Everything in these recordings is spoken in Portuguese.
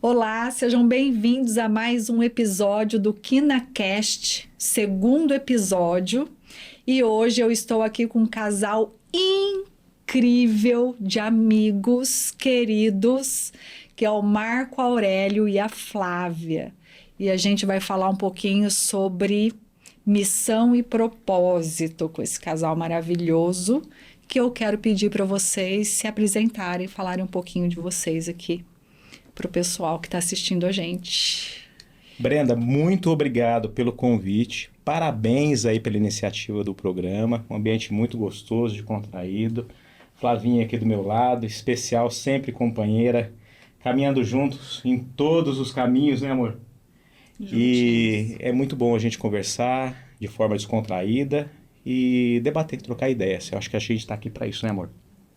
Olá, sejam bem-vindos a mais um episódio do KinaCast, segundo episódio. E hoje eu estou aqui com um casal incrível de amigos queridos, que é o Marco Aurélio e a Flávia. E a gente vai falar um pouquinho sobre missão e propósito com esse casal maravilhoso, que eu quero pedir para vocês se apresentarem, falarem um pouquinho de vocês aqui para o pessoal que está assistindo a gente. Brenda, muito obrigado pelo convite. Parabéns aí pela iniciativa do programa. Um ambiente muito gostoso, descontraído. Flavinha aqui do meu lado, especial, sempre companheira, caminhando juntos em todos os caminhos, né, amor? E é muito bom a gente conversar de forma descontraída e debater, trocar ideias. Eu acho que a gente está aqui para isso, né, amor?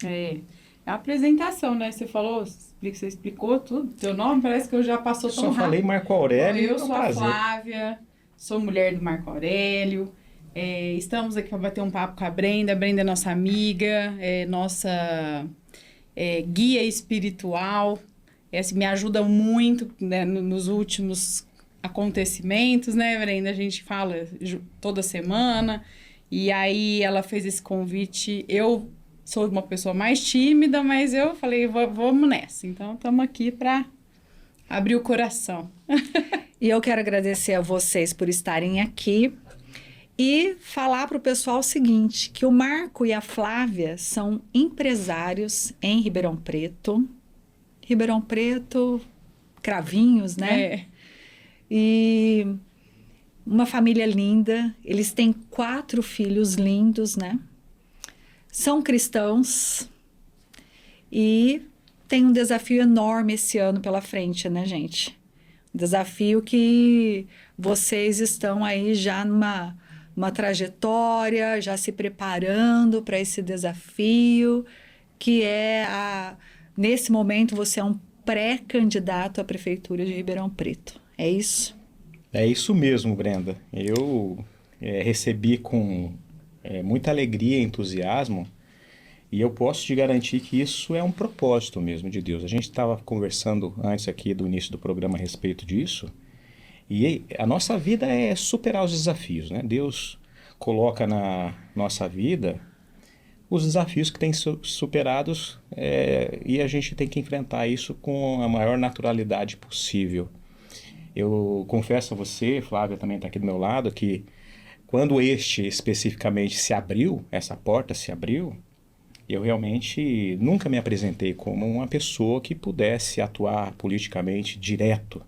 É a apresentação, né? Você falou, você explicou tudo. Teu nome parece que eu já passou tão Só rápido. falei Marco Aurélio. Eu sou a Flávia, sou mulher do Marco Aurélio. Estamos aqui para bater um papo com a Brenda. A Brenda é nossa amiga, nossa guia espiritual. Assim, me ajuda muito, né, nos últimos acontecimentos, né, Brenda? A gente fala toda semana. E aí ela fez esse convite. Eu sou uma pessoa mais tímida, mas eu falei, vamos nessa. Então, estamos aqui para abrir o coração. E eu quero agradecer a vocês por estarem aqui e falar para o pessoal o seguinte, que o Marco e a Flávia são empresários em Ribeirão Preto. Ribeirão Preto, Cravinhos, né? E uma família linda. Eles têm 4 filhos lindos, né? São cristãos e tem um desafio enorme esse ano pela frente, né, gente? Um desafio que vocês estão aí já numa trajetória, já se preparando para esse desafio, que nesse momento você é um pré-candidato à Prefeitura de Ribeirão Preto. É isso? É isso mesmo, Brenda. Eu recebi com muita alegria e entusiasmo, e eu posso te garantir que isso é um propósito mesmo de Deus. A gente estava conversando antes aqui do início do programa a respeito disso, e a nossa vida é superar os desafios, né? Deus coloca na nossa vida os desafios que têm superados, e a gente tem que enfrentar isso com a maior naturalidade possível. Eu confesso a você, Flávia também está aqui do meu lado, que quando especificamente essa porta se abriu, eu realmente nunca me apresentei como uma pessoa que pudesse atuar politicamente direto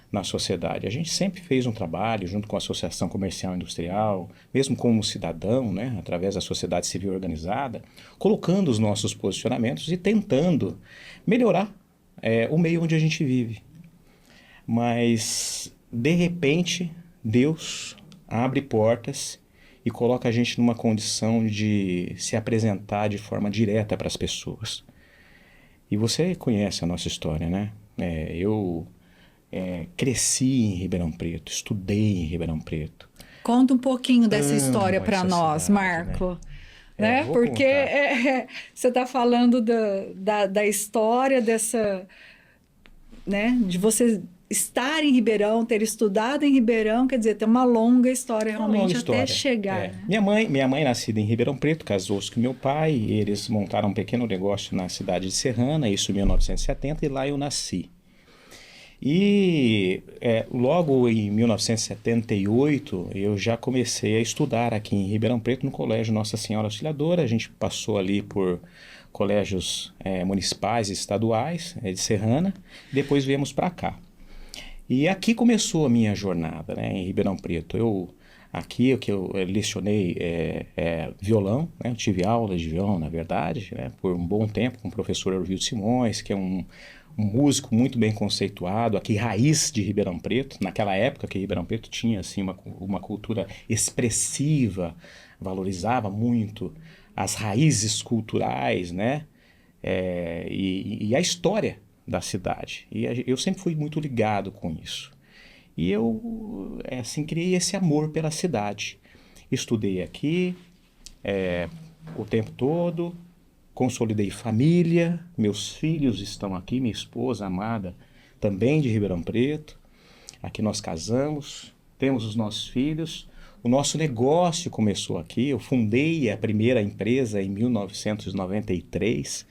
na sociedade. A gente sempre fez um trabalho junto com a Associação Comercial e Industrial, mesmo como cidadão, né, através da sociedade civil organizada, colocando os nossos posicionamentos e tentando melhorar o meio onde a gente vive. Mas, de repente, Deus abre portas e coloca a gente numa condição de se apresentar de forma direta para as pessoas. E você conhece a nossa história, né? Eu cresci em Ribeirão Preto, estudei em Ribeirão Preto. Conta um pouquinho dessa história para nós, cidade, Marco. Né? Porque você está falando da história dessa, né? De você estar em Ribeirão, ter estudado em Ribeirão, quer dizer, tem uma longa história realmente até chegar. Né? Minha mãe, nascida em Ribeirão Preto, casou-se com meu pai, eles montaram um pequeno negócio na cidade de Serrana, isso em 1970, e lá eu nasci. E logo em 1978 eu já comecei a estudar aqui em Ribeirão Preto no Colégio Nossa Senhora Auxiliadora. A gente passou ali por colégios municipais e estaduais de Serrana, depois viemos para cá. E aqui começou a minha jornada, né, em Ribeirão Preto. Eu lecionei violão, né, eu tive aulas de violão, na verdade, né, por um bom tempo com o professor Orvildo Simões, que é um músico muito bem conceituado, aqui raiz de Ribeirão Preto. Naquela época que Ribeirão Preto tinha assim, uma cultura expressiva, valorizava muito as raízes culturais, né, e a história da cidade. E eu sempre fui muito ligado com isso. E eu, criei esse amor pela cidade. Estudei aqui o tempo todo, consolidei família, meus filhos estão aqui, minha esposa amada também de Ribeirão Preto. Aqui nós casamos, temos os nossos filhos. O nosso negócio começou aqui. Eu fundei a primeira empresa em 1993,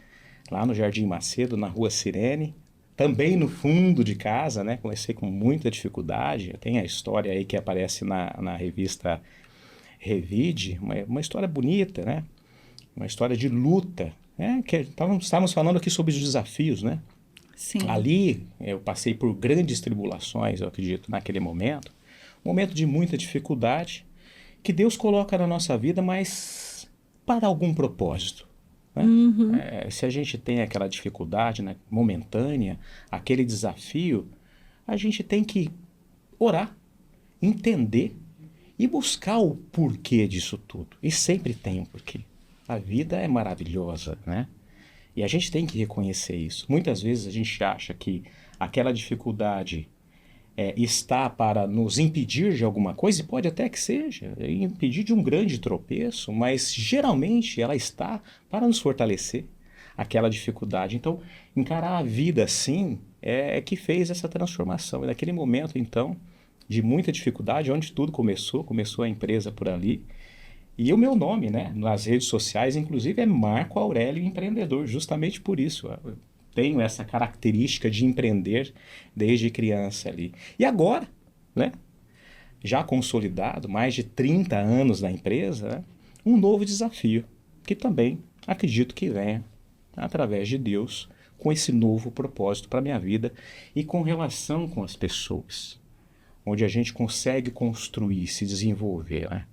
lá no Jardim Macedo, na Rua Cirene. Também no fundo de casa, né? Comecei com muita dificuldade. Tem a história aí que aparece na revista Revide, uma história bonita, né? Uma história de luta, né? Que estávamos falando aqui sobre os desafios, né? Sim. Ali eu passei por grandes tribulações, eu acredito, naquele momento. Um momento de muita dificuldade que Deus coloca na nossa vida, mas para algum propósito. Né? Se a gente tem aquela dificuldade, né, momentânea, aquele desafio, a gente tem que orar, entender e buscar o porquê disso tudo. E sempre tem um porquê. A vida é maravilhosa, né? E a gente tem que reconhecer isso. Muitas vezes a gente acha que aquela dificuldade está para nos impedir de alguma coisa, e pode até que seja, impedir de um grande tropeço, mas geralmente ela está para nos fortalecer, aquela dificuldade. Então, encarar a vida assim é que fez essa transformação. E naquele momento, então, de muita dificuldade, onde tudo começou a empresa por ali, e o meu nome, né, nas redes sociais, inclusive, é Marco Aurélio Empreendedor, justamente por isso. Eu tenho essa característica de empreender desde criança ali. E agora, né, já consolidado, mais de 30 anos na empresa, né, um novo desafio, que também acredito que venha através de Deus, com esse novo propósito para a minha vida e com relação com as pessoas, onde a gente consegue construir, se desenvolver, né?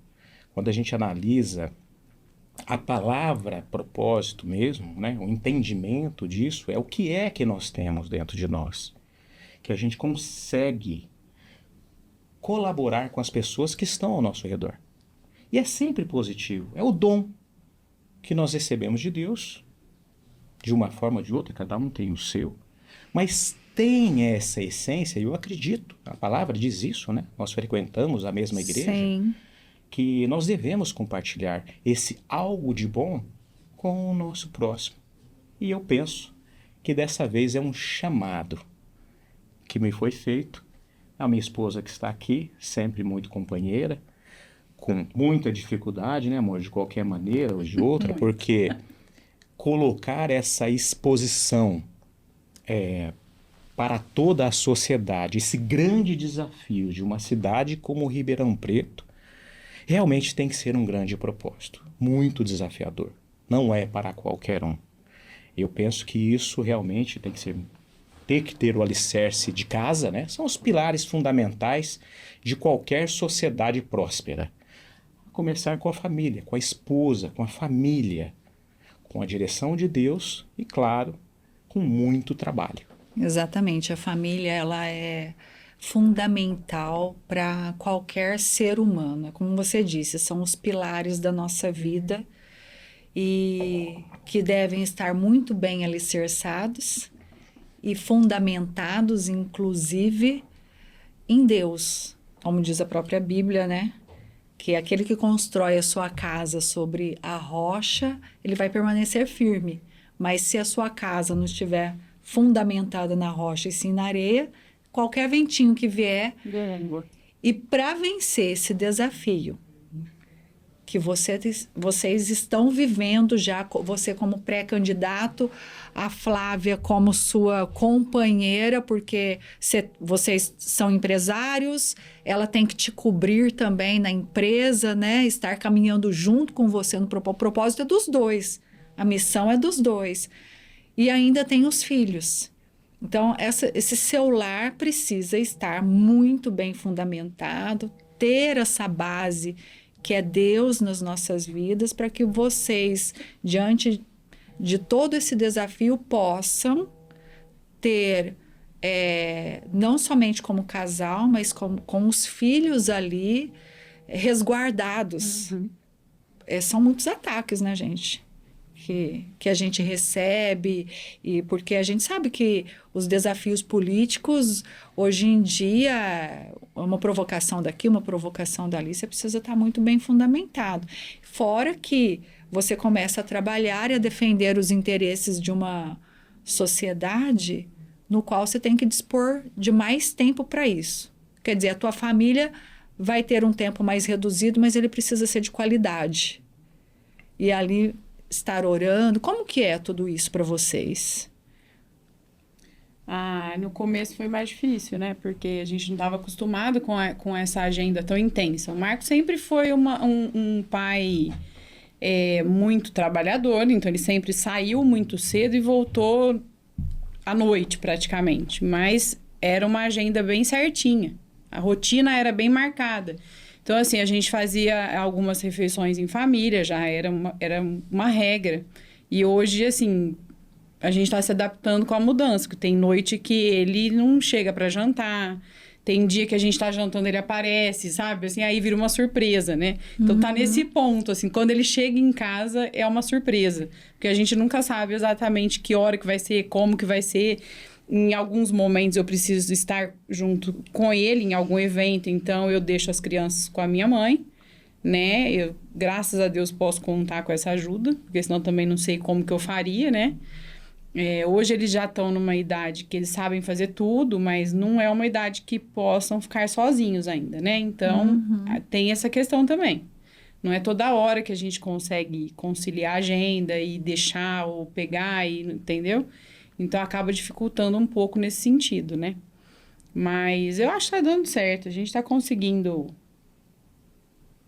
Quando a gente analisa a palavra propósito mesmo, né, o entendimento disso é o que é que nós temos dentro de nós, que a gente consegue colaborar com as pessoas que estão ao nosso redor. E é sempre positivo, é o dom que nós recebemos de Deus, de uma forma ou de outra, cada um tem o seu, mas tem essa essência, e eu acredito, a palavra diz isso, né? Nós frequentamos a mesma igreja. Sim. Que nós devemos compartilhar esse algo de bom com o nosso próximo. E eu penso que dessa vez é um chamado que me foi feito. A minha esposa que está aqui, sempre muito companheira, com muita dificuldade, né, amor, de qualquer maneira ou de outra, porque colocar essa exposição para toda a sociedade, esse grande desafio de uma cidade como Ribeirão Preto, realmente tem que ser um grande propósito, muito desafiador. Não é para qualquer um. Eu penso que isso realmente tem que ter o alicerce de casa, né? São os pilares fundamentais de qualquer sociedade próspera. Começar com a família, com a esposa, com a família, com a direção de Deus e, claro, com muito trabalho. Exatamente. A família, ela é fundamental para qualquer ser humano. Como você disse, são os pilares da nossa vida e que devem estar muito bem alicerçados e fundamentados, inclusive, em Deus. Como diz a própria Bíblia, né? Que aquele que constrói a sua casa sobre a rocha, ele vai permanecer firme. Mas se a sua casa não estiver fundamentada na rocha e sim na areia, qualquer ventinho que vier. E para vencer esse desafio que vocês estão vivendo já, você como pré-candidato, a Flávia como sua companheira, porque vocês são empresários, ela tem que te cobrir também na empresa, né? Estar caminhando junto com você no propósito. O propósito é dos dois, a missão é dos dois. E ainda tem os filhos. Então, esse seu lar precisa estar muito bem fundamentado, ter essa base que é Deus nas nossas vidas, para que vocês, diante de todo esse desafio, possam ter, não somente como casal, mas com os filhos ali resguardados. Uhum. São muitos ataques, né, gente? Que a gente recebe, e porque a gente sabe que os desafios políticos, hoje em dia, uma provocação daqui, uma provocação dali, você precisa estar muito bem fundamentado. Fora que você começa a trabalhar e a defender os interesses de uma sociedade no qual você tem que dispor de mais tempo para isso. Quer dizer, a tua família vai ter um tempo mais reduzido, mas ele precisa ser de qualidade. E ali estar orando, como que é tudo isso para vocês? No começo foi mais difícil, né? Porque a gente não estava acostumado com essa agenda tão intensa. O Marco sempre foi um pai muito trabalhador, então ele sempre saiu muito cedo e voltou à noite, praticamente. Mas era uma agenda bem certinha. A rotina era bem marcada. Então, assim, a gente fazia algumas refeições em família, já era uma regra. E hoje, assim, a gente está se adaptando com a mudança, porque tem noite que ele não chega para jantar, tem dia que a gente está jantando, ele aparece, sabe? Assim, aí vira uma surpresa, né? Então, tá nesse ponto, assim, quando ele chega em casa, é uma surpresa. Porque a gente nunca sabe exatamente que hora que vai ser, como que vai ser. Em alguns momentos eu preciso estar junto com ele em algum evento, então eu deixo as crianças com a minha mãe, né? Eu, graças a Deus, posso contar com essa ajuda, porque senão também não sei como que eu faria, né? Hoje eles já estão numa idade que eles sabem fazer tudo, mas não é uma idade que possam ficar sozinhos ainda, né? Então, tem essa questão também. Não é toda hora que a gente consegue conciliar a agenda e deixar ou pegar, entendeu? Então, acaba dificultando um pouco nesse sentido, né? Mas eu acho que tá dando certo. A gente tá conseguindo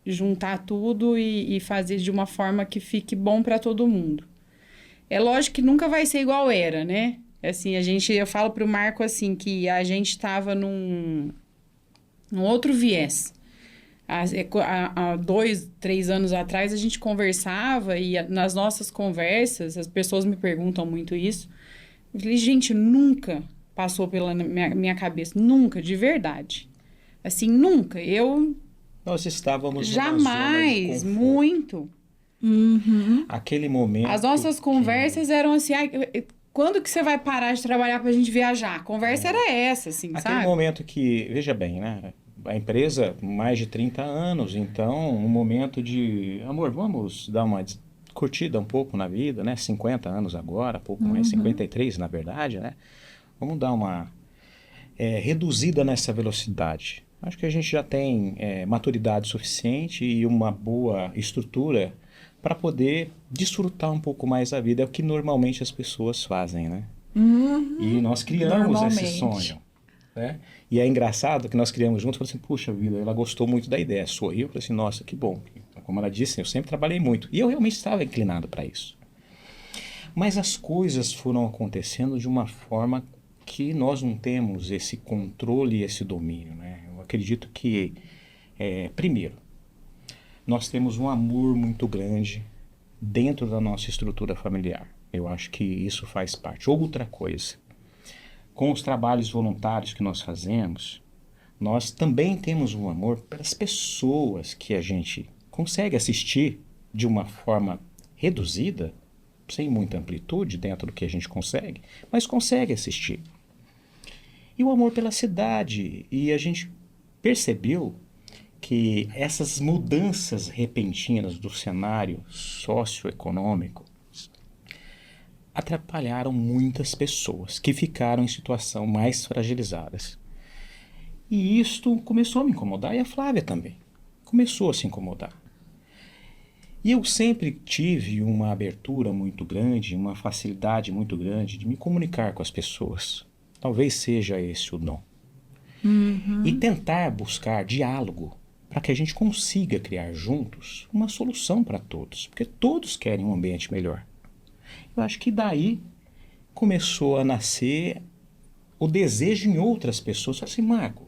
juntar tudo e fazer de uma forma que fique bom para todo mundo. É lógico que nunca vai ser igual era, né? Assim, eu falo pro Marco, assim, que a gente tava num outro viés. Há 2, 3 anos atrás, a gente conversava e nas nossas conversas, as pessoas me perguntam muito isso. Eu falei, gente, nunca passou pela minha cabeça, nunca, de verdade. Assim, nunca. Nós estávamos jamais, numa zona de conforto. muito. Aquele momento. As nossas conversas eram assim, quando que você vai parar de trabalhar pra gente viajar? A conversa era essa, assim, Aquele sabe? momento que, veja bem, né? A empresa, mais de 30 anos, então, um momento de, amor, vamos dar uma curtida um pouco na vida, né? 50 anos agora, pouco mais, 53 na verdade, né? Vamos dar uma reduzida nessa velocidade. Acho que a gente já tem maturidade suficiente e uma boa estrutura para poder desfrutar um pouco mais a vida. É o que normalmente as pessoas fazem, né? E nós criamos esse sonho, né? E é engraçado que nós criamos juntos, falei assim, puxa vida, ela gostou muito da ideia, sorriu, eu falei assim, nossa, que bom. Como ela disse, eu sempre trabalhei muito. E eu realmente estava inclinado para isso. Mas as coisas foram acontecendo de uma forma que nós não temos esse controle e esse domínio, né? Eu acredito que, primeiro, nós temos um amor muito grande dentro da nossa estrutura familiar. Eu acho que isso faz parte. Outra coisa, com os trabalhos voluntários que nós fazemos, nós também temos um amor pelas pessoas que a gente consegue assistir de uma forma reduzida, sem muita amplitude dentro do que a gente consegue, mas consegue assistir. E o amor pela cidade. E a gente percebeu que essas mudanças repentinas do cenário socioeconômico atrapalharam muitas pessoas que ficaram em situação mais fragilizadas. E isto começou a me incomodar, e a Flávia também começou a se incomodar. E eu sempre tive uma abertura muito grande, uma facilidade muito grande de me comunicar com as pessoas. Talvez seja esse o dom. E tentar buscar diálogo para que a gente consiga criar juntos uma solução para todos, porque todos querem um ambiente melhor. Eu acho que daí começou a nascer o desejo em outras pessoas. Assim, Marco,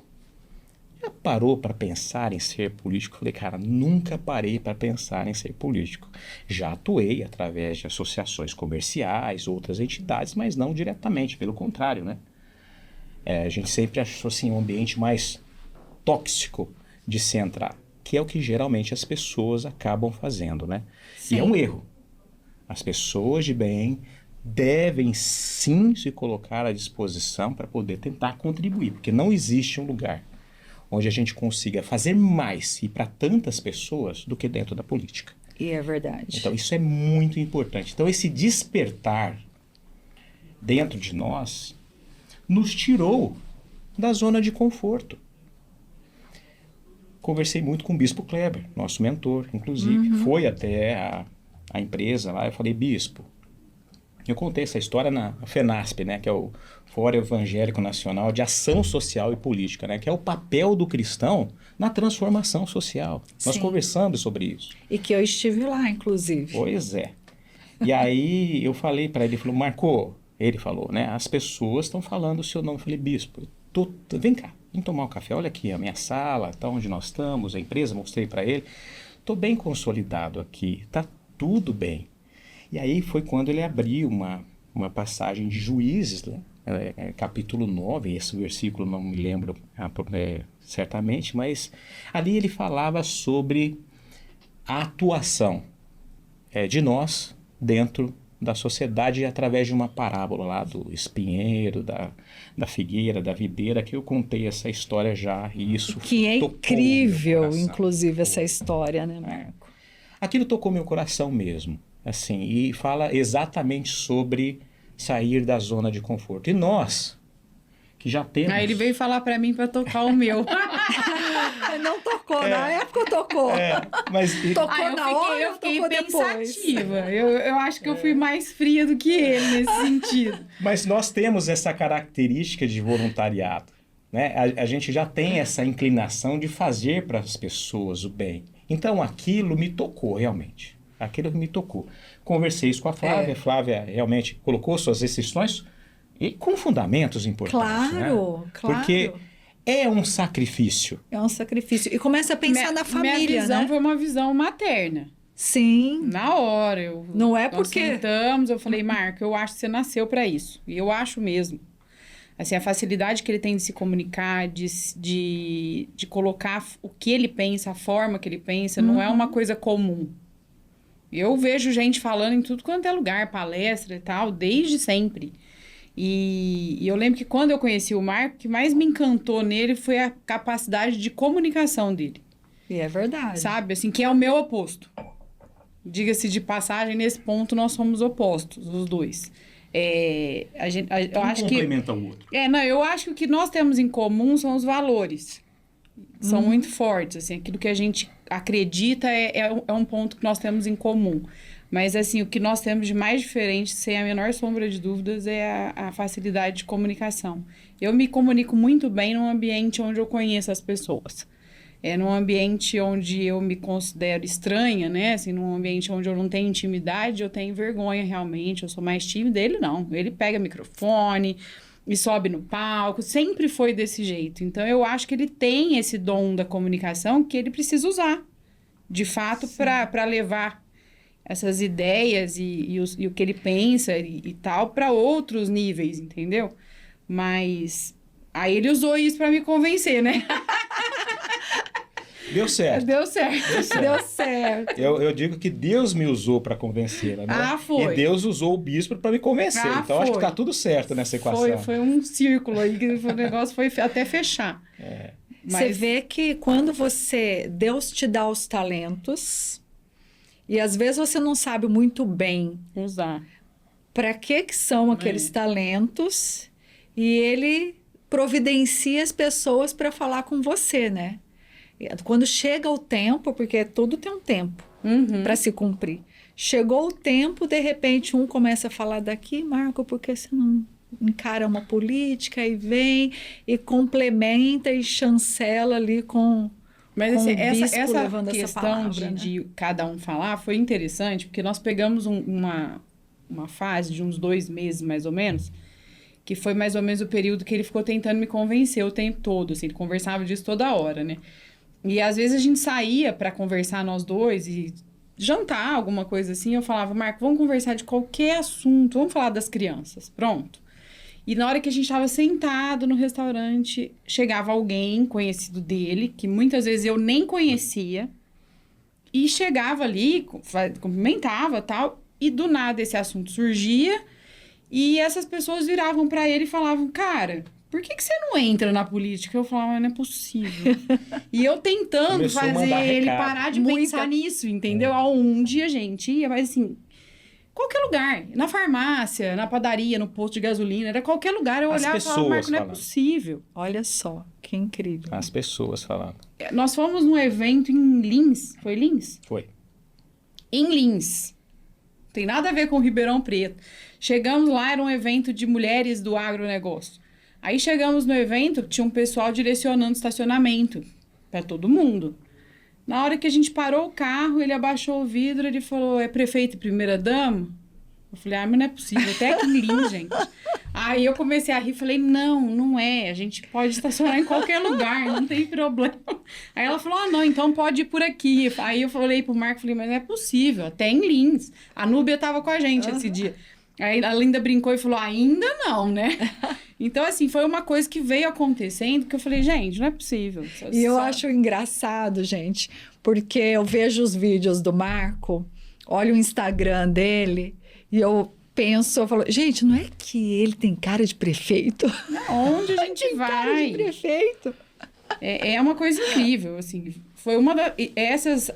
já parou para pensar em ser político? Eu falei, cara, nunca parei para pensar em ser político. Já atuei através de associações comerciais, outras entidades, mas não diretamente, pelo contrário, né? A gente sempre achou assim, um ambiente mais tóxico de se entrar, que é o que geralmente as pessoas acabam fazendo, né? Sim. E é um erro. As pessoas de bem devem sim se colocar à disposição para poder tentar contribuir, porque não existe um lugar onde a gente consiga fazer mais e para tantas pessoas do que dentro da política. E é verdade. Então isso é muito importante. Então esse despertar dentro de nós nos tirou da zona de conforto. Conversei muito com o Bispo Kleber, nosso mentor, inclusive. Foi até a empresa lá, eu falei, Bispo, eu contei essa história na FENASP, né, que é o Fórum Evangélico Nacional de Ação Social e Política, né, que é o papel do cristão na transformação social. Nós Sim. conversamos sobre isso. E que eu estive lá, inclusive. Pois é. E aí eu falei para ele, falou, Marco, ele falou, né, as pessoas estão falando o seu nome. Eu falei, Bispo, vem cá, vem tomar um café, olha aqui a minha sala, tá onde nós estamos, a empresa, mostrei para ele. Estou bem consolidado aqui, tá tudo bem. E aí foi quando ele abriu uma passagem de Juízes, né? Capítulo 9, esse versículo não me lembro certamente, mas ali ele falava sobre a atuação de nós dentro da sociedade através de uma parábola lá do espinheiro, da figueira, da videira, que eu contei essa história já e isso Que é tocou incrível, meu coração. inclusive, essa história, né, Marco? Aquilo tocou meu coração mesmo, assim, e fala exatamente sobre sair da zona de conforto. E nós, que já temos... Aí ele veio falar pra mim pra tocar o meu. Não tocou, na época tocou. Mas Tocou na hora, eu fiquei tocou depois. pensativa. Eu acho que eu fui mais fria do que ele nesse sentido. Mas nós temos essa característica de voluntariado, né? A gente já tem essa inclinação de fazer para as pessoas o bem. Então aquilo me tocou realmente. Aquilo me tocou. Conversei isso com a Flávia. A Flávia realmente colocou suas restrições e com fundamentos importantes. Claro, né? claro. Porque é um sacrifício. É um sacrifício. E começa a pensar na família, minha visão né? foi uma visão materna. Sim. Na hora. Não é nós porque... sentamos, eu falei, Marco, eu acho que você nasceu para isso. E eu acho mesmo. Assim, a facilidade que ele tem de se comunicar, de colocar o que ele pensa, a forma que ele pensa, não é uma coisa comum. Eu vejo gente falando em tudo quanto é lugar, palestra e tal, desde sempre. E eu lembro que quando eu conheci o Marco, o que mais me encantou nele foi a capacidade de comunicação dele. E é verdade. Sabe? Assim, que é o meu oposto. Diga-se de passagem, nesse ponto nós somos opostos, os dois. Eu acho que... complementa o outro. Eu acho que o que nós temos em comum são os valores. São muito fortes, assim, aquilo que a gente acredita é um ponto que nós temos em comum. Mas, assim, o que nós temos de mais diferente, sem a menor sombra de dúvidas, é a facilidade de comunicação. Eu me comunico muito bem num ambiente onde eu conheço as pessoas. Num ambiente onde eu me considero estranha, né? Assim, num ambiente onde eu não tenho intimidade, eu tenho vergonha realmente, eu sou mais tímida. Ele não, ele pega microfone e sobe no palco, sempre foi desse jeito. Então, eu acho que ele tem esse dom da comunicação que ele precisa usar, de fato, para levar essas ideias e o que ele pensa e tal para outros níveis, entendeu? Mas aí ele usou isso para me convencer, né? Deu certo. Deu certo. Deu certo. Eu digo que Deus me usou para convencê-la, né? Foi. E Deus usou o bispo para me convencer. Então, acho que tá tudo certo nessa equação. Foi um círculo aí, que o negócio foi até fechar. Você vê que quando Deus te dá os talentos, e às vezes você não sabe muito bem usar. Para que são aqueles talentos, e ele providencia as pessoas para falar com você, né? Quando chega o tempo, porque tudo tem um tempo para se cumprir. Chegou o tempo, de repente, um começa a falar daqui, Marco, por que você não encara uma política e vem e complementa e chancela ali com... Mas assim, essa levando questão essa palavra, de cada um falar foi interessante, porque nós pegamos uma fase de uns 2 meses, mais ou menos, que foi mais ou menos o período que ele ficou tentando me convencer o tempo todo, assim, ele conversava disso toda hora, né? E às vezes a gente saía para conversar nós dois e jantar, alguma coisa assim, eu falava, Marco, vamos conversar de qualquer assunto, vamos falar das crianças, pronto. E na hora que a gente estava sentado no restaurante, chegava alguém conhecido dele, que muitas vezes eu nem conhecia, e chegava ali, cumprimentava tal, e do nada esse assunto surgia, e essas pessoas viravam para ele e falavam, cara, por que você não entra na política? Eu falava, não é possível. E eu tentando Começou a fazer mandar ele recado. parar de pensar nisso, entendeu? Aonde a gente ia, mas assim... Qualquer lugar. Na farmácia, na padaria, no posto de gasolina, era qualquer lugar. Eu As olhava e falava, Marco, não é falando. possível. Olha só, que incrível. As pessoas falando. Nós fomos num evento em Lins. Foi Lins? Foi. Em Lins. Tem nada a ver com Ribeirão Preto. Chegamos lá, era um evento de mulheres do agronegócio. Aí chegamos no evento, tinha um pessoal direcionando estacionamento para todo mundo. Na hora que a gente parou o carro, ele abaixou o vidro, ele falou, é prefeito e primeira-dama? Eu falei, mas não é possível, até aqui em Lins, gente. Aí eu comecei a rir, falei, não é, a gente pode estacionar em qualquer lugar, não tem problema. Aí ela falou, não, então pode ir por aqui. Aí eu falei pro Marco, falei, mas não é possível, até em Lins. A Núbia tava com a gente esse dia. Aí a Linda brincou e falou, ainda não, né? Então, assim, foi uma coisa que veio acontecendo que eu falei, gente, não é possível. E eu acho engraçado, gente, porque eu vejo os vídeos do Marco, olho o Instagram dele e eu penso, eu falo, gente, não é que ele tem cara de prefeito? Onde a gente Tem cara de vai? prefeito. É uma coisa incrível, assim. Foi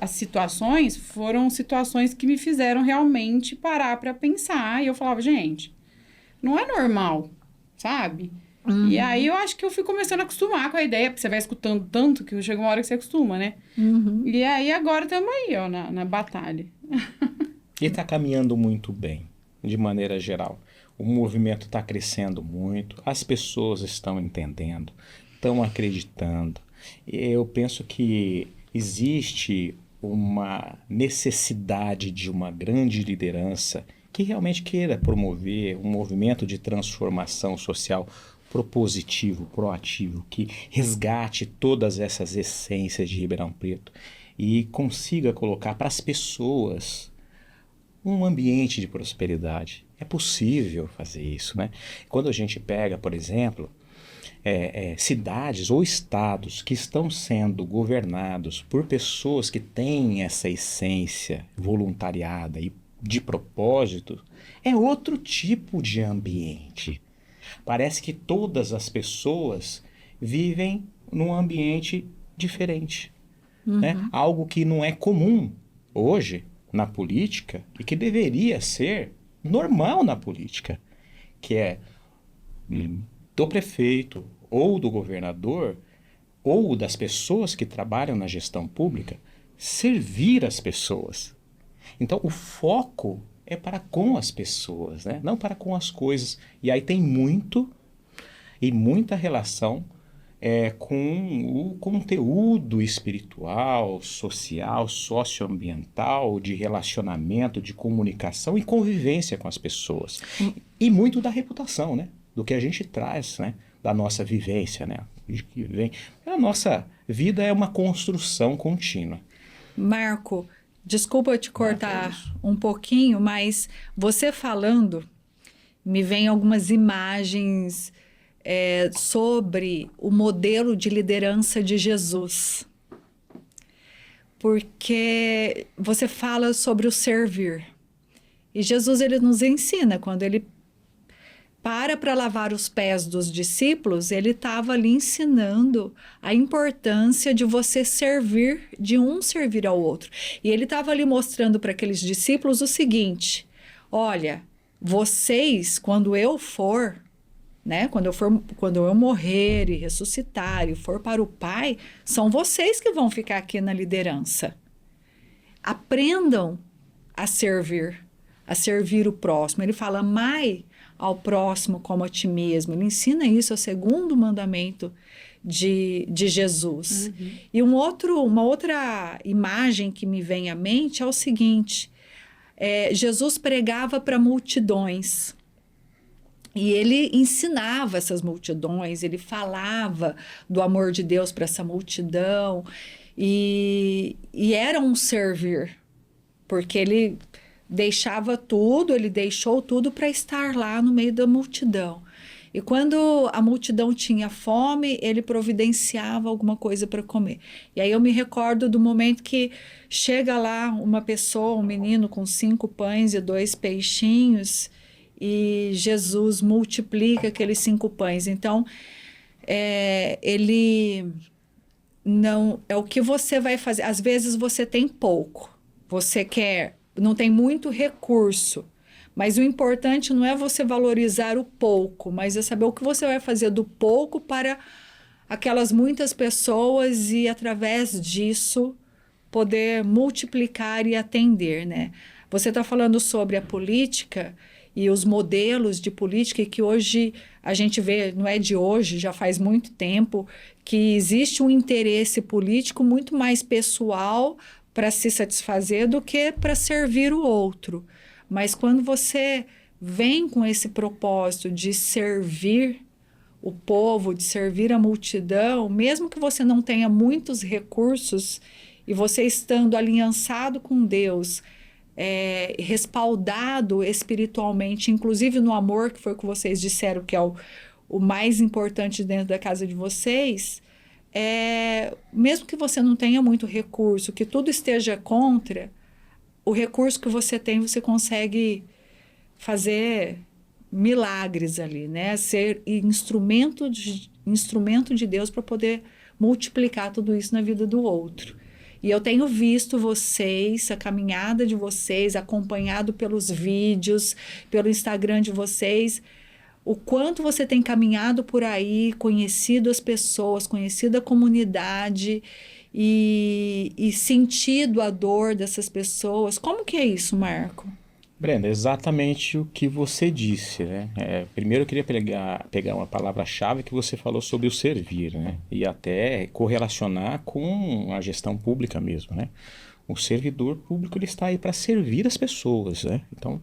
as situações foram situações que me fizeram realmente parar para pensar. E eu falava, gente, não é normal, sabe? E aí eu acho que eu fui começando a acostumar com a ideia, porque você vai escutando tanto que chega uma hora que você acostuma, né? E aí agora estamos aí, ó, na batalha. E está caminhando muito bem, de maneira geral. O movimento está crescendo muito, as pessoas estão entendendo, estão acreditando. Eu penso que existe uma necessidade de uma grande liderança que realmente queira promover um movimento de transformação social propositivo, proativo, que resgate todas essas essências de Ribeirão Preto e consiga colocar para as pessoas um ambiente de prosperidade. É possível fazer isso, né? Quando a gente pega, por exemplo, cidades ou estados que estão sendo governados por pessoas que têm essa essência voluntariada e de propósito, é outro tipo de ambiente. Parece que todas as pessoas vivem num ambiente diferente, né? Algo que não é comum hoje na política e que deveria ser normal na política, que é do prefeito ou do governador ou das pessoas que trabalham na gestão pública servir as pessoas. Então o foco é para com as pessoas, né? Não para com as coisas. E aí tem muita relação com o conteúdo espiritual, social, socioambiental, de relacionamento, de comunicação e convivência com as pessoas. E muito da reputação, né? Do que a gente traz, né? Da nossa vivência, né? De que vem. A nossa vida é uma construção contínua. Marco, desculpa eu te cortar um pouquinho, mas você falando, me vem algumas imagens sobre o modelo de liderança de Jesus. Porque você fala sobre o servir. E Jesus, ele nos ensina, quando ele para lavar os pés dos discípulos, ele estava ali ensinando a importância de você servir, de um servir ao outro. E ele estava ali mostrando para aqueles discípulos o seguinte: olha, vocês, quando eu for, né, quando eu morrer e ressuscitar e for para o Pai, são vocês que vão ficar aqui na liderança. Aprendam a servir o próximo. Ele fala, amai ao próximo como a ti mesmo. Ele ensina isso, é o segundo mandamento de Jesus. E uma outra imagem que me vem à mente é o seguinte: Jesus pregava para multidões. E ele ensinava essas multidões, ele falava do amor de Deus para essa multidão. E era um servir, porque ele deixava tudo, ele deixou tudo para estar lá no meio da multidão. E quando a multidão tinha fome, ele providenciava alguma coisa para comer. E aí eu me recordo do momento que chega lá uma pessoa, um menino com 5 pães e 2 peixinhos, e Jesus multiplica aqueles 5 pães. Então, ele não... É o que você vai fazer. Às vezes você tem pouco, você não tem muito recurso, Mas o importante não é você valorizar o pouco, mas é saber o que você vai fazer do pouco para aquelas muitas pessoas e, através disso, poder multiplicar e atender, né? Você está falando sobre a política e os modelos de política que hoje a gente vê, não é de hoje, já faz muito tempo, que existe um interesse político muito mais pessoal para se satisfazer do que para servir o outro. Mas quando você vem com esse propósito de servir o povo, de servir a multidão, mesmo que você não tenha muitos recursos, e você estando aliançado com Deus, respaldado espiritualmente, inclusive no amor, que foi o que vocês disseram que é o mais importante dentro da casa de vocês, mesmo que você não tenha muito recurso, que tudo esteja contra, o recurso que você tem, você consegue fazer milagres ali, né? Ser instrumento de Deus para poder multiplicar tudo isso na vida do outro. E eu tenho visto vocês, a caminhada de vocês, acompanhado pelos vídeos, pelo Instagram de vocês, o quanto você tem caminhado por aí, conhecido as pessoas, conhecido a comunidade e sentido a dor dessas pessoas. Como que é isso, Marco? Brenda, exatamente o que você disse, né? Primeiro eu queria pegar uma palavra-chave que você falou sobre o servir, né? E até correlacionar com a gestão pública mesmo, né? O servidor público, ele está aí para servir as pessoas, né? Então,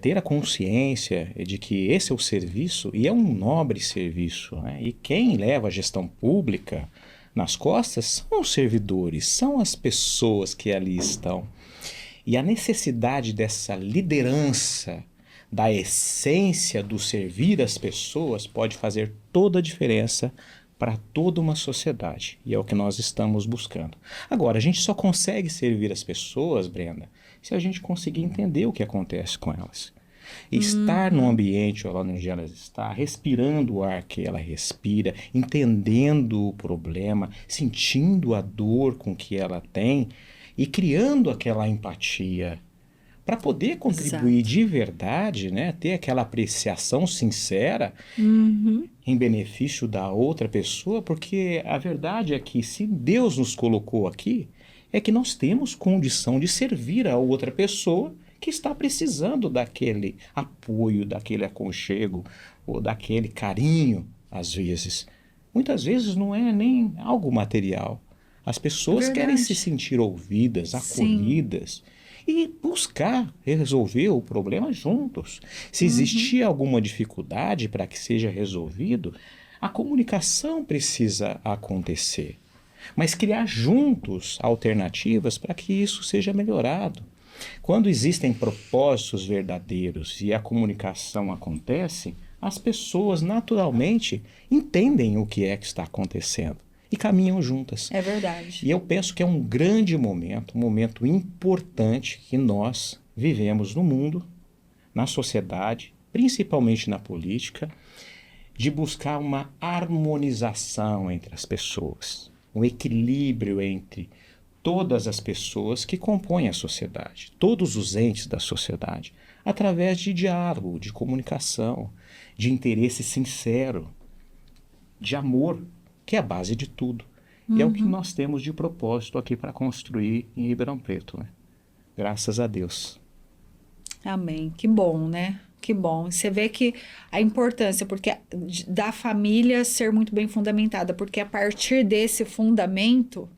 ter a consciência de que esse é o serviço, e é um nobre serviço, né? E quem leva a gestão pública nas costas são os servidores, são as pessoas que ali estão. E a necessidade dessa liderança, da essência do servir as pessoas, pode fazer toda a diferença para toda uma sociedade. E é o que nós estamos buscando. Agora, a gente só consegue servir as pessoas, Brenda, se a gente conseguir entender o que acontece com elas. Estar no ambiente onde elas estão, respirando o ar que ela respira, entendendo o problema, sentindo a dor com que ela tem, e criando aquela empatia para poder contribuir de verdade, né? Ter aquela apreciação sincera em benefício da outra pessoa, porque a verdade é que se Deus nos colocou aqui, é que nós temos condição de servir a outra pessoa que está precisando daquele apoio, daquele aconchego ou daquele carinho, às vezes. Muitas vezes não é nem algo material. As pessoas querem se sentir ouvidas, acolhidas e buscar resolver o problema juntos. Se existir alguma dificuldade para que seja resolvido, a comunicação precisa acontecer. Mas criar juntos alternativas para que isso seja melhorado. Quando existem propósitos verdadeiros e a comunicação acontece, as pessoas naturalmente entendem o que é que está acontecendo e caminham juntas. É verdade. E eu penso que é um grande momento, um momento importante que nós vivemos no mundo, na sociedade, principalmente na política, de buscar uma harmonização entre as pessoas, um equilíbrio entre todas as pessoas que compõem a sociedade, todos os entes da sociedade, através de diálogo, de comunicação, de interesse sincero, de amor, que é a base de tudo. E é o que nós temos de propósito aqui para construir em Ribeirão Preto, né? Graças a Deus. Amém. Que bom, né? Que bom. Você vê que a importância porque da família ser muito bem fundamentada, porque a partir desse fundamento,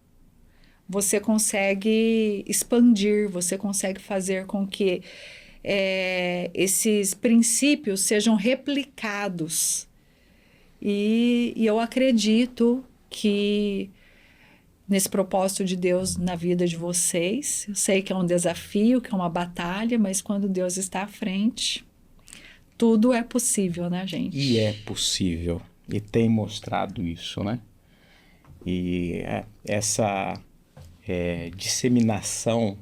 você consegue expandir, você consegue fazer com que esses princípios sejam replicados. E eu acredito que nesse propósito de Deus na vida de vocês, eu sei que é um desafio, que é uma batalha, mas quando Deus está à frente, tudo é possível, né, gente? E é possível, e tem mostrado isso, né? E essa disseminação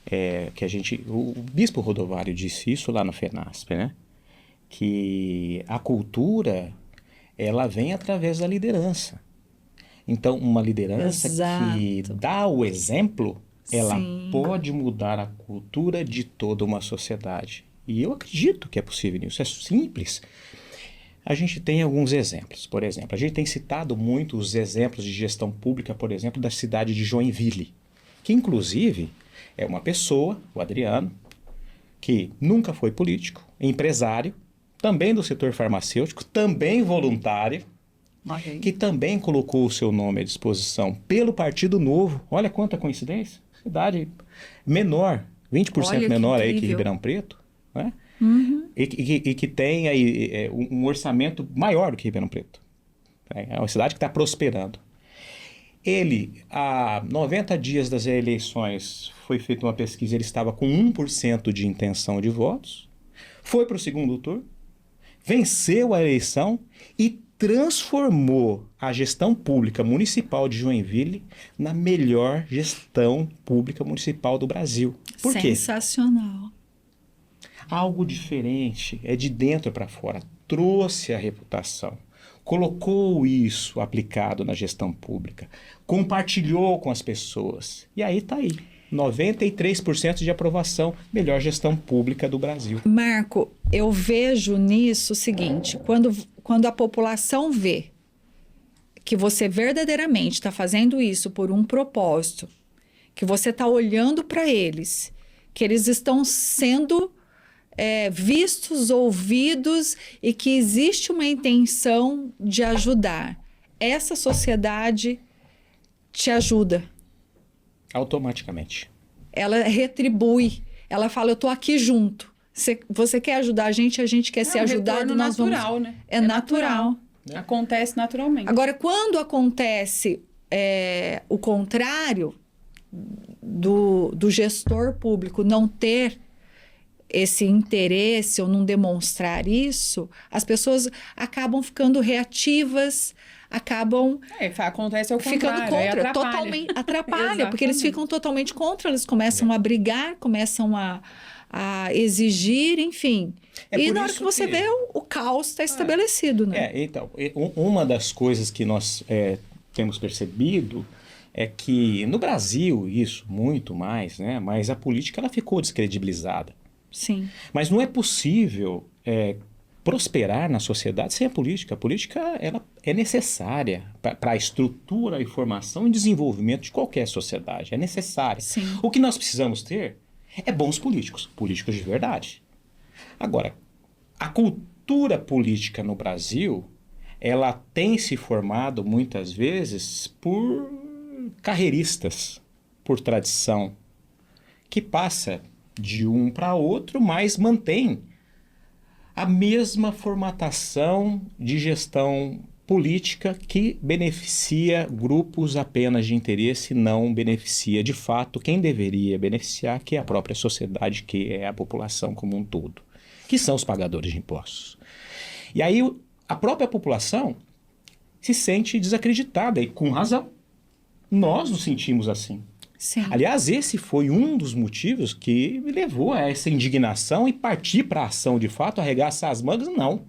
que o Bispo Rodovário disse isso lá no FENASP, né? Que a cultura, ela vem através da liderança. Então, uma liderança que dá o exemplo, ela pode mudar a cultura de toda uma sociedade. E eu acredito que é possível isso. É simples. A gente tem alguns exemplos. Por exemplo, a gente tem citado muito os exemplos de gestão pública, por exemplo, da cidade de Joinville, que inclusive é uma pessoa, o Adriano, que nunca foi político, empresário, também do setor farmacêutico, também voluntário, que também colocou o seu nome à disposição pelo Partido Novo. Olha quanta coincidência. Cidade menor, 20% menor aí que Ribeirão Preto, né? E que tem aí um orçamento maior do que Ribeirão Preto. É uma cidade que está prosperando. Ele, há 90 dias das eleições, foi feita uma pesquisa, ele estava com 1% de intenção de votos, foi para o segundo turno, venceu a eleição e transformou a gestão pública municipal de Joinville na melhor gestão pública municipal do Brasil. Por quê? Sensacional. Algo diferente, é de dentro para fora, trouxe a reputação, colocou isso aplicado na gestão pública, compartilhou com as pessoas. E aí está aí, 93% de aprovação, melhor gestão pública do Brasil. Marco, eu vejo nisso o seguinte, quando a população vê que você verdadeiramente está fazendo isso por um propósito, que você está olhando para eles, que eles estão sendo vistos, ouvidos e que existe uma intenção de ajudar. Essa sociedade te ajuda. Automaticamente. Ela retribui. Ela fala, eu estou aqui junto. Você quer ajudar a gente quer ser ajudado. Nós natural, vamos... né? É natural. Acontece naturalmente. Agora, quando acontece o contrário do gestor público não ter esse interesse ou não demonstrar isso, as pessoas acabam ficando reativas, acabam acontece ao ficando contrário, contra, totalmente atrapalha, porque eles ficam totalmente contra, eles começam a brigar, começam a exigir, enfim. E na hora que você vê, o caos está estabelecido, né? Então, uma das coisas que nós temos percebido é que no Brasil, isso muito mais, né? Mas a política ela ficou descredibilizada. Sim. Mas não é possível prosperar na sociedade sem a política. A política ela é necessária para a estrutura, e formação e desenvolvimento de qualquer sociedade. É necessária. Sim. O que nós precisamos ter é bons políticos, políticos de verdade. Agora, a cultura política no Brasil, ela tem se formado muitas vezes por carreiristas, por tradição, que passa de um para outro, mas mantém a mesma formatação de gestão política que beneficia grupos apenas de interesse, não beneficia de fato quem deveria beneficiar, que é a própria sociedade, que é a população como um todo, que são os pagadores de impostos. E aí a própria população se sente desacreditada, e com razão. Nós nos sentimos assim. Sim. Aliás, esse foi um dos motivos que me levou a essa indignação e partir para a ação de fato, arregaçar as mangas, não.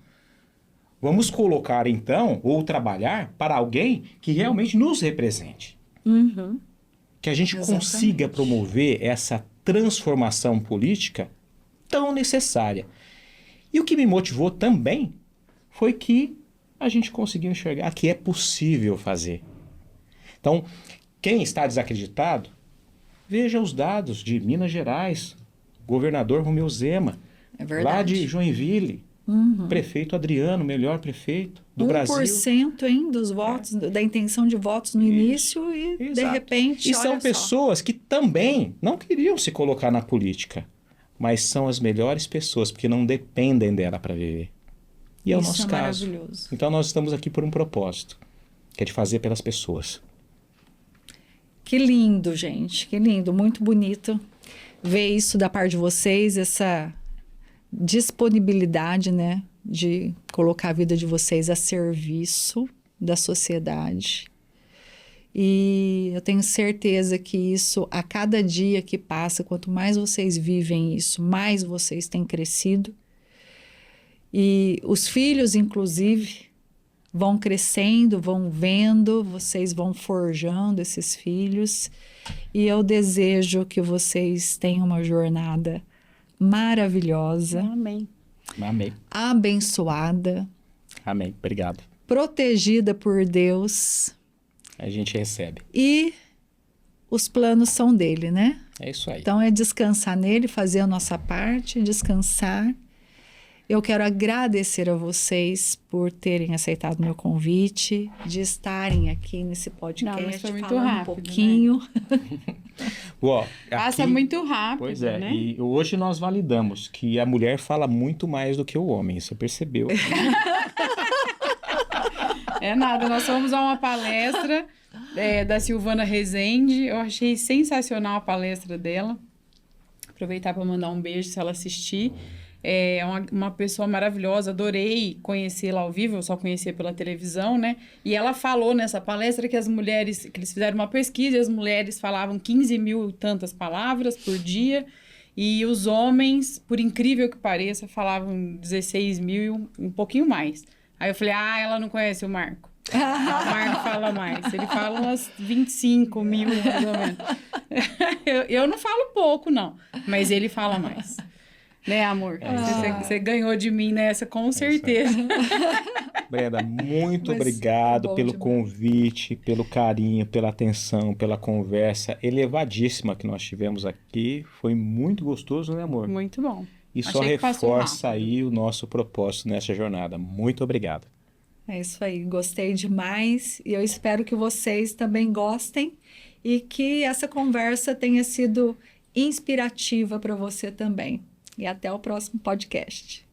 Vamos colocar então, ou trabalhar para alguém que realmente nos represente. Uhum. Que a gente consiga promover essa transformação política tão necessária. E o que me motivou também foi que a gente conseguiu enxergar que é possível fazer. Então, quem está desacreditado, veja os dados de Minas Gerais, governador Romeu Zema, lá de Joinville, prefeito Adriano, melhor prefeito do Brasil. 1%, hein, dos votos, da intenção de votos no início e de repente, e são pessoas que também não queriam se colocar na política, mas são as melhores pessoas, porque não dependem dela para viver. E é o nosso caso. Maravilhoso. Então nós estamos aqui por um propósito, que é de fazer pelas pessoas. Que lindo, gente, que lindo, muito bonito ver isso da parte de vocês, essa disponibilidade, né, de colocar a vida de vocês a serviço da sociedade. E eu tenho certeza que isso, a cada dia que passa, quanto mais vocês vivem isso, mais vocês têm crescido. E os filhos, inclusive, vão crescendo, vão vendo, vocês vão forjando esses filhos. E eu desejo que vocês tenham uma jornada maravilhosa, Amém. Amém. abençoada, Amém. Obrigado. protegida por Deus A gente recebe. e os planos são dele, né? É isso aí. Então é descansar nele, fazer a nossa parte, descansar. Eu quero agradecer a vocês por terem aceitado meu convite, de estarem aqui nesse podcast, Não, mas foi muito falando rápido, um pouquinho. Ó, Passa aqui- muito rápido, Pois é, né? e hoje nós validamos que a mulher fala muito mais do que o homem, você percebeu? É nada, nós fomos a uma palestra da Silvana Rezende. Eu achei sensacional a palestra dela. Aproveitar para mandar um beijo se ela assistir. É uma pessoa maravilhosa, adorei conhecê-la ao vivo, eu só conhecia pela televisão, né? E ela falou nessa palestra que as mulheres, que eles fizeram uma pesquisa, e as mulheres falavam 15 mil e tantas palavras por dia, e os homens, por incrível que pareça, falavam 16 mil e um pouquinho mais. Aí eu falei, ela não conhece o Marco. O Marco fala mais, ele fala umas 25 mil, mais ou menos. Eu não falo pouco, não, mas ele fala mais. Né, amor? Você ganhou de mim nessa, com certeza. Brenda, muito Mas obrigado bom pelo demais. convite, pelo carinho, pela atenção, pela conversa elevadíssima que nós tivemos aqui. Foi muito gostoso, né, amor? Muito bom. E só Achei que passou reforça rápido. aí o nosso propósito nessa jornada. Muito obrigado. É isso aí, gostei demais e eu espero que vocês também gostem e que essa conversa tenha sido inspirativa para você também. E até o próximo podcast.